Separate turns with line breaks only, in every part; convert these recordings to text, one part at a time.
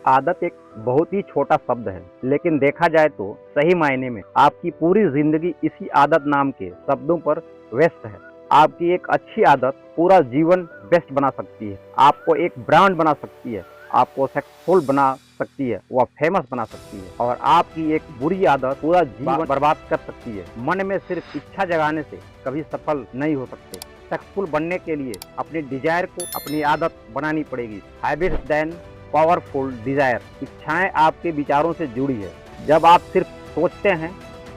आदत एक बहुत ही छोटा शब्द है, लेकिन देखा जाए तो सही मायने में आपकी पूरी जिंदगी इसी आदत नाम के शब्दों पर व्यस्त है। आपकी एक अच्छी आदत पूरा जीवन बेस्ट बना सकती है, आपको एक ब्रांड बना सकती है, आपको सक्सेसफुल बना सकती है, वह फेमस बना सकती है। और आपकी एक बुरी आदत पूरा जीवन बर्बाद कर सकती है। मन में सिर्फ इच्छा जगाने से कभी सफल नहीं हो सकते। सक्सेसफुल बनने के लिए अपनी डिजायर को अपनी आदत बनानी पड़ेगी। Habits then powerful desire. इच्छाएं आपके विचारों से जुड़ी है। जब आप सिर्फ सोचते हैं,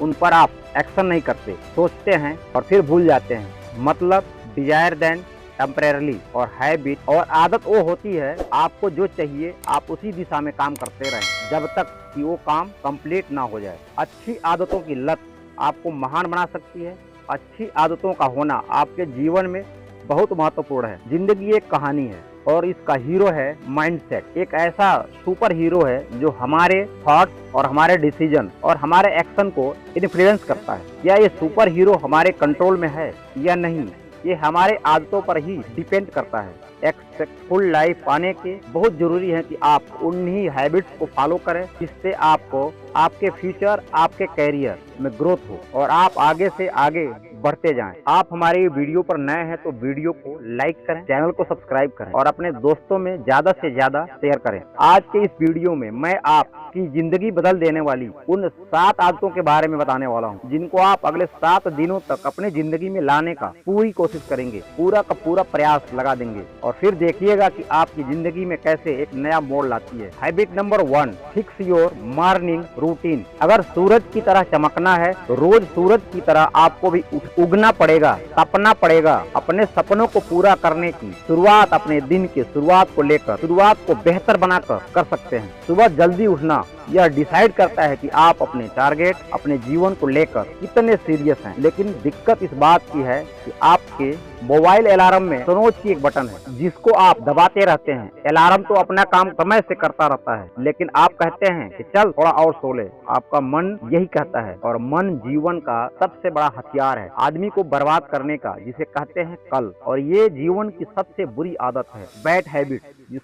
उन पर आप एक्शन नहीं करते, सोचते हैं और फिर भूल जाते हैं। मतलब डिजायर देन टेम्परेरली और हैबिट और आदत वो होती है, आपको जो चाहिए आप उसी दिशा में काम करते रहें जब तक कि वो काम कंप्लीट ना हो जाए। अच्छी आदतों की लत आपको महान बना सकती है। अच्छी आदतों का होना आपके जीवन में बहुत महत्वपूर्ण है। जिंदगी एक कहानी है और इसका हीरो है माइंडसेट। एक ऐसा सुपर हीरो है जो हमारे थॉट्स और हमारे डिसीजन और हमारे एक्शन को इन्फ्लुएंस करता है। या ये सुपर हीरो हमारे कंट्रोल में है या नहीं, ये हमारे आदतों पर ही डिपेंड करता है। एक सक्सेसफुल लाइफ पाने के बहुत जरूरी है कि आप उन्हीं हैबिट्स को फॉलो करें जिससे आपको आपके फ्यूचर, आपके कैरियर में ग्रोथ हो और आप आगे से आगे बढ़ते जाएं। आप हमारे वीडियो पर नए हैं तो वीडियो को लाइक करें, चैनल को सब्सक्राइब करें और अपने दोस्तों में ज्यादा से ज्यादा शेयर करें। आज के इस वीडियो में मैं आपकी जिंदगी बदल देने वाली उन 7 आदतों के बारे में बताने वाला हूं, जिनको आप अगले 7 दिनों तक अपनी जिंदगी में लाने का पूरी कोशिश करेंगे, पूरा का पूरा प्रयास लगा देंगे और फिर देखिएगा कि आपकी जिंदगी में कैसे एक नया मोड़ लाती है। Habit number 1, fix your morning routine. अगर सूरज की तरह चमकना है तो रोज सूरज की तरह आपको भी उगना पड़ेगा, सपना पड़ेगा। अपने सपनों को पूरा करने की शुरुआत अपने दिन की शुरुआत को लेकर, शुरुआत को बेहतर बनाकर कर सकते हैं। सुबह जल्दी उठना यह डिसाइड करता है कि आप अपने टारगेट, अपने जीवन को लेकर कितने सीरियस हैं। लेकिन दिक्कत इस बात की है कि आपके मोबाइल अलार्म में स्नूज की एक बटन है जिसको आप दबाते रहते हैं। अलार्म तो अपना काम समय से करता रहता है, लेकिन आप कहते हैं कि चल थोड़ा और सो ले। आपका मन यही कहता है और मन जीवन का सबसे बड़ा हथियार है, आदमी को बर्बाद करने का, जिसे कहते हैं कल। और ये जीवन की सबसे बुरी आदत है, बैड हैबिट,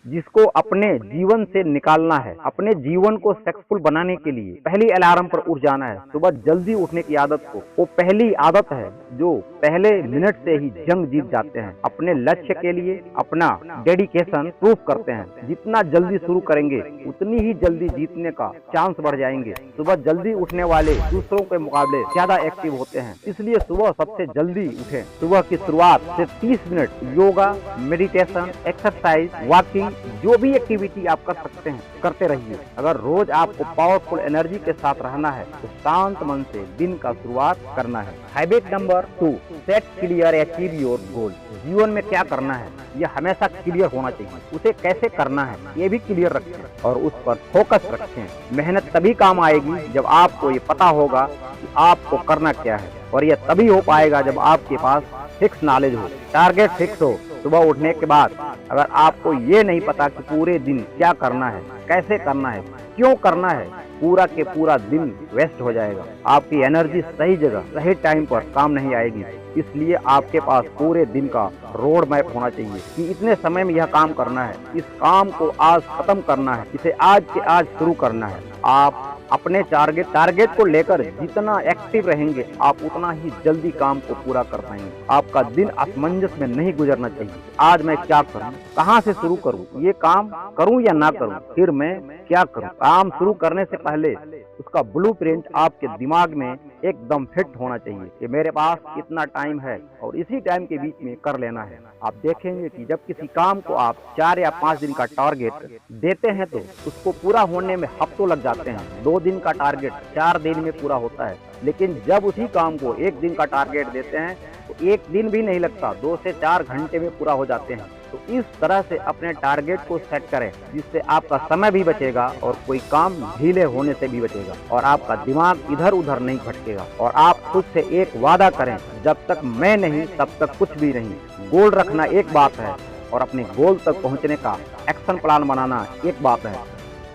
जिसको अपने जीवन से निकालना है। अपने जीवन को सक्सेसफुल बनाने के लिए पहली अलार्म पर उठ जाना है। सुबह जल्दी उठने की आदत को, वो पहली आदत है जो पहले मिनट से ही जंग जीत जाते हैं। अपने लक्ष्य के लिए अपना डेडिकेशन प्रूफ करते हैं। जितना जल्दी शुरू करेंगे उतनी ही जल्दी जीतने का चांस बढ़ जाएंगे। सुबह जल्दी उठने वाले दूसरों के मुकाबले ज्यादा एक्टिव होते हैं, इसलिए सुबह सबसे जल्दी उठें। सुबह की शुरुआत से 30 minute yoga, meditation, exercise, walking, जो भी एक्टिविटी आप कर सकते हैं करते रहिए। अगर रोज आपको पावरफुल एनर्जी के साथ रहना है तो शांत मन से दिन का शुरुआत करना है। Habit number 2, set clear achieve your goal. जीवन में क्या करना है यह हमेशा क्लियर होना चाहिए। उसे कैसे करना है ये भी क्लियर रखें और उस पर फोकस रखें। मेहनत तभी काम आएगी जब आपको ये पता होगा कि आपको करना क्या है, और यह तभी हो पाएगा जब आपके पास फिक्स नॉलेज हो, टारगेट फिक्स हो। सुबह उठने के बाद अगर आपको ये नहीं पता कि पूरे दिन क्या करना है, कैसे करना है, क्यों करना है, पूरा के पूरा दिन वेस्ट हो जाएगा। आपकी एनर्जी सही जगह सही टाइम पर काम नहीं आएगी। इसलिए आपके पास पूरे दिन का रोड मैप होना चाहिए कि इतने समय में यह काम करना है, इस काम को आज खत्म करना है, इसे आज के आज शुरू करना है। आप अपने टारगेट को लेकर जितना एक्टिव रहेंगे आप उतना ही जल्दी काम को पूरा कर पाएंगे। आपका दिन असमंजस में नहीं गुजरना चाहिए। आज मैं क्या करूं, कहां से शुरू करूं, ये काम करूं या ना करूं, फिर मैं क्या करूं। काम शुरू करने से पहले उसका ब्लूप्रिंट आपके दिमाग में एकदम फिट होना चाहिए कि मेरे पास इतना टाइम है और इसी टाइम के बीच में कर लेना है। आप देखेंगे कि जब किसी काम को आप 4 या 5 दिन का टारगेट देते हैं तो उसको पूरा होने में हफ्तों लग जाते हैं। 2 दिन का टारगेट 4 दिन में पूरा होता है, लेकिन जब उसी काम को 1 दिन का टारगेट देते हैं तो 1 दिन भी नहीं लगता, 2 से 4 घंटे में पूरा हो जाते हैं। तो इस तरह से अपने टारगेट को सेट करें जिससे आपका समय भी बचेगा और कोई काम ढीले होने से भी बचेगा और आपका दिमाग इधर उधर नहीं भटकेगा। और आप खुद से एक वादा करें, जब तक मैं नहीं तब तक कुछ भी नहीं। गोल रखना एक बात है और अपने गोल तक पहुंचने का एक्शन प्लान बनाना एक बात है।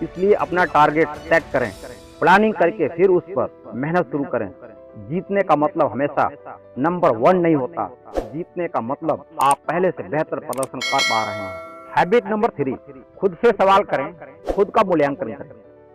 इसलिए अपना टारगेट सेट करें, प्लानिंग करके फिर उस पर मेहनत शुरू करें। जीतने का मतलब हमेशा नंबर 1 नहीं होता। जीतने का मतलब आप पहले से बेहतर प्रदर्शन कर पा रहे हैं। हैबिट नंबर 3, खुद से सवाल करें, खुद का मूल्यांकन करें।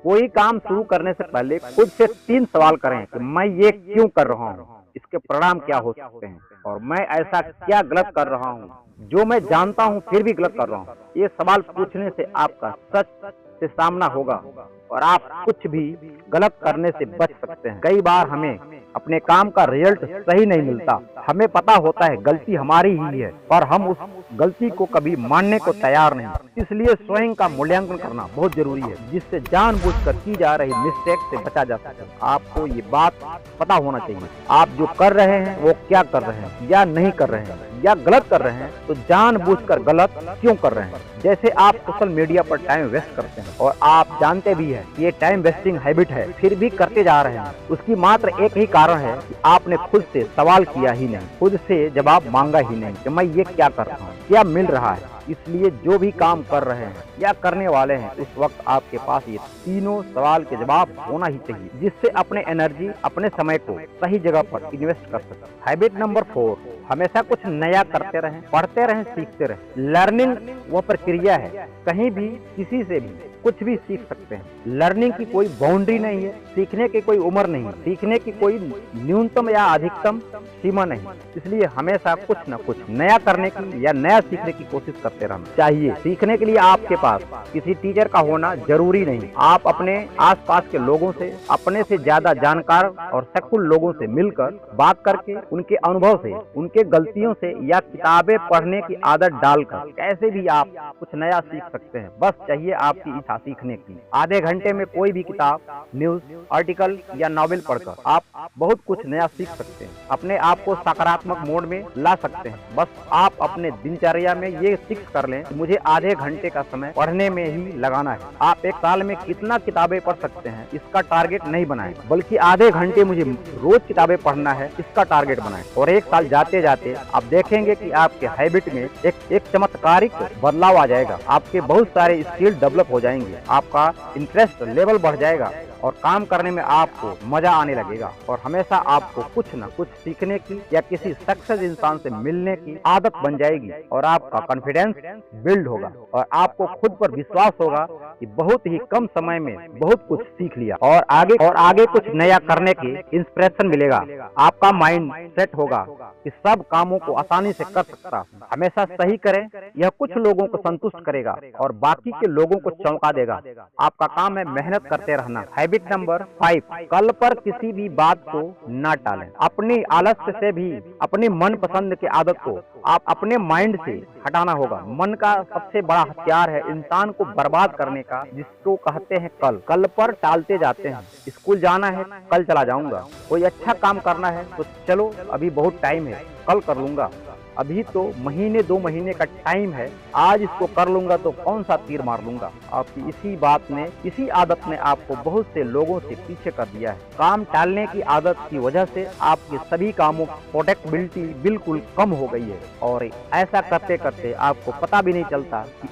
कोई काम शुरू करने से पहले खुद से 3 सवाल करें कि मैं ये क्यों कर रहा हूँ, इसके परिणाम क्या हो सकते हैं, और मैं ऐसा क्या गलत कर रहा हूँ जो मैं जानता हूँ फिर भी गलत कर रहा हूँ। ये सवाल पूछने से आपका सच से सामना होगा और आप कुछ भी गलत करने से बच सकते हैं। कई बार हमें अपने काम का रिजल्ट सही नहीं मिलता, हमें पता होता है गलती हमारी ही है, पर हम उस गलती को कभी मानने को तैयार नहीं। इसलिए स्वयं का मूल्यांकन करना बहुत जरूरी है, जिससे जानबूझकर की जा रही मिस्टेक से बचा जा सके। आपको ये बात पता होना चाहिए आप जो कर रहे हैं वो क्या कर रहे हैं या नहीं कर रहे हैं, या गलत कर रहे हैं तो जानबूझकर गलत क्यों कर रहे हैं। जैसे आप सोशल मीडिया पर टाइम वेस्ट करते हैं और आप जानते भी हैं ये टाइम वेस्टिंग हैबिट है, फिर भी करते जा रहे हैं, उसकी मात्र एक ही कारण है कि आपने खुद से सवाल किया ही नहीं, खुद से जवाब मांगा ही नहीं कि मैं ये क्या कर रहा हूँ, क्या मिल रहा है। इसलिए जो भी काम कर रहे हैं या करने वाले हैं उस वक्त आपके पास ये तीनों सवाल के जवाब होना ही चाहिए, जिससे अपने एनर्जी, अपने समय को सही जगह पर इन्वेस्ट कर सकें। हैबिट नंबर 4, हमेशा कुछ नया करते रहें, पढ़ते रहें, सीखते रहें। लर्निंग वह प्रक्रिया है, कहीं भी किसी से भी कुछ भी सीख सकते हैं। लर्निंग की कोई बाउंड्री नहीं है, सीखने की कोई उम्र नहीं, सीखने की कोई न्यूनतम या अधिकतम सीमा नहीं। इसलिए हमेशा कुछ न कुछ नया करने की या नया सीखने की कोशिश करते रहना चाहिए। सीखने के लिए आपके पास किसी टीचर का होना जरूरी नहीं, आप अपने आसपास के लोगों से, अपने से ज्यादा जानकार और सक्सेसफुल लोगों से मिलकर बात करके, उनके अनुभव से, उनके गलतियों से या किताबें पढ़ने की आदत डालकर कैसे भी आप कुछ नया सीख सकते हैं। बस चाहिए आपकी इच्छा सीखने की। आधे घंटे में कोई भी किताब, न्यूज आर्टिकल या नॉवेल पढ़कर आप बहुत कुछ नया सीख सकते हैं, अपने आप को सकारात्मक मोड में ला सकते हैं। बस आप अपने दिनचर्या में ये फिक्स कर लें कि मुझे आधे घंटे का समय पढ़ने में ही लगाना है। आप एक साल में कितना किताबें पढ़ सकते हैं इसका टारगेट नहीं बनाएं, बल्कि आधे घंटे मुझे रोज किताबें पढ़ना है इसका टारगेट बनाएं। और एक साल जाते जाते आप देखेंगे कि आपके हैबिट में एक चमत्कारिक बदलाव आ जाएगा, आपके बहुत सारे स्किल डेवलप हो जाएंगे, आपका इंटरेस्ट लेवल बढ़ जाएगा और काम करने में आपको मजा आने लगेगा और हमेशा आपको कुछ न कुछ सीखने की या किसी सक्सेस इंसान से मिलने की आदत बन जाएगी और आपका कॉन्फिडेंस बिल्ड होगा और आपको खुद पर विश्वास होगा कि बहुत ही कम समय में बहुत कुछ सीख लिया और आगे कुछ नया करने की इंस्पिरेशन मिलेगा। आपका माइंड सेट होगा कि सब कामों को आसानी से कर सकता, हमेशा सही करें, यह कुछ लोगों को संतुष्ट करेगा और बाकी के लोगों को चौंका देगा। आपका काम है मेहनत करते रहना। हैबिट नंबर 5, कल पर किसी भी बात को ना टालें। अपनी आलस्य से भी अपनी मन पसंद की आदत को आप अपने माइंड से हटाना होगा। मन का सबसे बड़ा हथियार है इंसान को बर्बाद करने का, जिसको कहते हैं कल पर टालते जाते हैं। स्कूल जाना है, कल चला जाऊंगा। कोई अच्छा काम करना है तो चलो अभी बहुत टाइम है, कल कर लूंगा। अभी तो महीने 2 महीने का टाइम है, आज इसको कर लूंगा तो कौन सा तीर मार लूंगा। आपकी इसी बात ने, इसी आदत ने आपको बहुत से लोगों से पीछे कर दिया है। काम टालने की आदत की वजह से आपके सभी कामों की प्रोडक्टिबिलिटी बिल्कुल कम हो गई है और ऐसा करते करते आपको पता भी नहीं चलता कि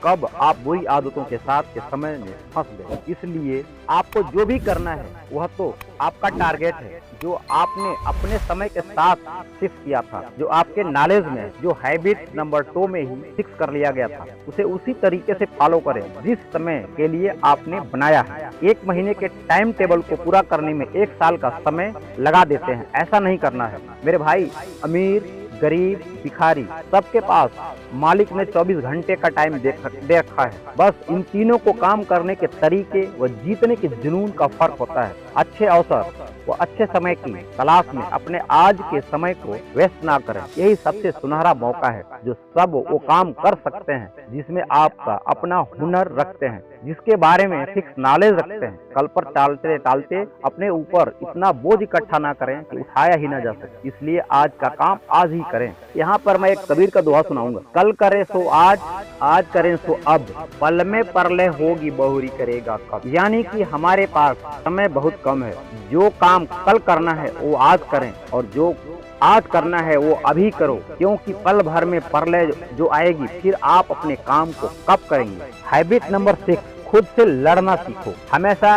कब आप बुरी आदतों के साथ के समय में फंस गए। इसलिए आपको जो भी करना है वह तो आपका टारगेट है, जो आपने अपने समय के साथ फिक्स किया था, जो आपके नॉलेज में, जो हैबिट नंबर 2 में ही फिक्स कर लिया गया था, उसे उसी तरीके से फॉलो करें जिस समय के लिए आपने बनाया है। 1 महीने के टाइम टेबल को पूरा करने में 1 साल का समय लगा देते हैं, ऐसा नहीं करना है मेरे भाई। अमीर, गरीब, भिखारी, सबके पास मालिक ने 24 घंटे का टाइम दे रखा है। बस इन तीनों को काम करने के तरीके व जीतने के जुनून का फर्क होता है। अच्छे अवसर व अच्छे समय की तलाश में अपने आज के समय को वेस्ट ना करें। यही सबसे सुनहरा मौका है जो सब वो काम कर सकते हैं जिसमें आपका अपना हुनर रखते हैं, जिसके बारे में फिक्स नॉलेज रखते हैं। कल पर टालते टालते अपने ऊपर इतना बोझ इकट्ठा ना करें कि उठाया ही ना जा सके। इसलिए आज का काम आज ही करें। यहाँ पर मैं एक कबीर का दोहा सुनाऊंगा। कल करे सो आज करें सो अब, पल में परले होगी बहुरी करेगा कब। यानी कि हमारे पास समय बहुत कम है। जो काम कल करना है वो आज करें और जो आज करना है वो अभी करो, क्योंकि पल भर में परले जो आएगी फिर आप अपने काम को कब करेंगे। हैबिट नंबर 6, खुद से लड़ना सीखो, हमेशा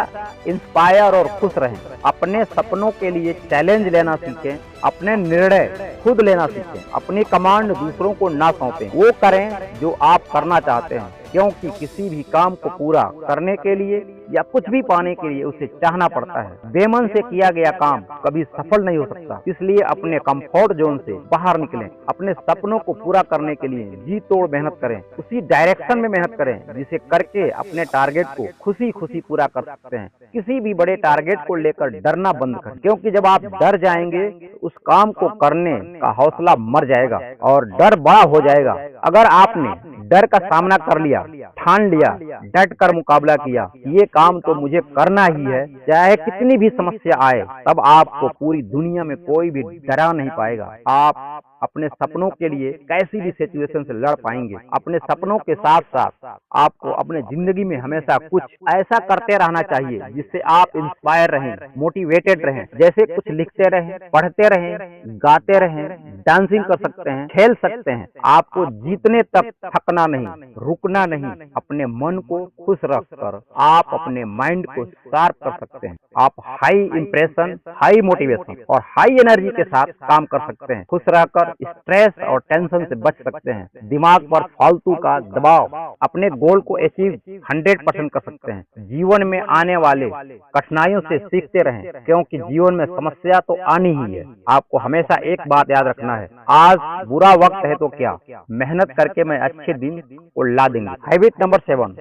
इंस्पायर और खुश रहें, अपने सपनों के लिए चैलेंज लेना सीखें, अपने निर्णय खुद लेना सीखें, अपनी कमांड दूसरों को ना सौंपें, वो करें जो आप करना चाहते हैं, क्योंकि किसी भी काम को पूरा करने के लिए या कुछ भी पाने के लिए उसे चाहना पड़ता है। बेमन से किया गया काम कभी सफल नहीं हो सकता, इसलिए अपने कंफर्ट जोन से बाहर निकलें, अपने सपनों को पूरा करने के लिए जी तोड़ मेहनत करें, उसी डायरेक्शन में मेहनत करें जिसे करके अपने टारगेट को खुशी खुशी पूरा कर सकते हैं। किसी भी बड़े टारगेट को लेकर डरना बंद करें, क्योंकि जब आप डर जाएंगे उस काम को करने का हौसला मर जाएगा और डर बड़ा हो जाएगा। अगर आपने डर का सामना कर लिया, ठान लिया, डट कर मुकाबला किया, ये काम तो मुझे करना ही है, चाहे कितनी भी समस्या आए, तब आपको पूरी दुनिया में कोई भी डरा नहीं पाएगा। आप अपने सपनों के लिए कैसी भी सिचुएशन से लड़ पाएंगे। अपने सपनों के साथ साथ आपको अपने जिंदगी में हमेशा कुछ ऐसा करते रहना चाहिए जिससे आप इंस्पायर रहें, मोटिवेटेड रहें। जैसे कुछ लिखते रहें, पढ़ते रहें, गाते रहें, डांसिंग कर सकते हैं, खेल सकते हैं। आपको जीतने तक थकना नहीं, रुकना नहीं। अपने मन को खुश रखकर आप अपने माइंड को शार्प कर सकते हैं। आप हाई इंप्रेशन, हाई मोटिवेशन और हाई एनर्जी के साथ काम कर सकते हैं। खुश रहकर स्ट्रेस और टेंशन से बच सकते हैं। दिमाग पर फालतू का दबाव, अपने गोल को अचीव 100% कर सकते हैं। जीवन में आने वाले कठिनाइयों से सीखते रहें, क्योंकि जीवन में समस्या तो आनी ही है। आपको हमेशा एक बात याद रखना है, आज बुरा वक्त है तो क्या, मेहनत करके मैं अच्छे दिन को ला देंगे। हैबिट नंबर 7,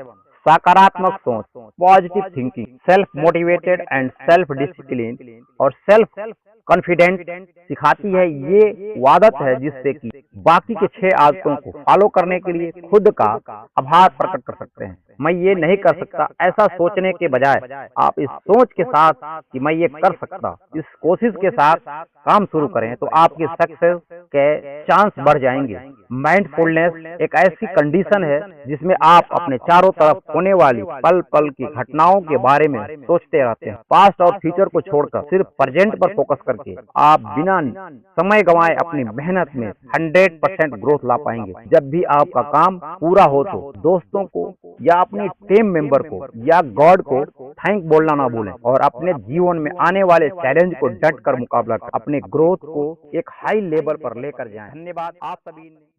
सकारात्मक सोच, positive thinking, self motivated and self discipline और सेल्फ कॉन्फिडेंट सिखाती है। ये आदत है जिससे कि बाकी के 6 आदतों को फॉलो करने के लिए खुद का आभार प्रकट कर सकते हैं। मैं ये नहीं कर सकता, ऐसा सोचने के बजाय आप इस सोच के साथ कि मैं ये कर सकता, इस कोशिश के साथ काम शुरू करें तो आपकी सक्सेस के चांस बढ़ जाएंगे। माइंडफुलनेस एक ऐसी कंडीशन है जिसमें आप अपने चारों तरफ होने वाली पल पल की घटनाओं के बारे में सोचते रहते हैं। पास्ट और फ्यूचर को छोड़कर सिर्फ प्रेजेंट पर फोकस करके आप बिना समय गंवाए अपनी मेहनत में 100% ग्रोथ ला पाएंगे। जब भी आपका काम पूरा हो तो दोस्तों को या अपनी टीम मेंबर को या गॉड को थैंक बोलना ना भूलें और अपने जीवन में आने वाले चैलेंज को डट कर मुकाबला कर अपने ग्रोथ को एक हाई लेवल पर लेकर जाएं। धन्यवाद आप सभी ने।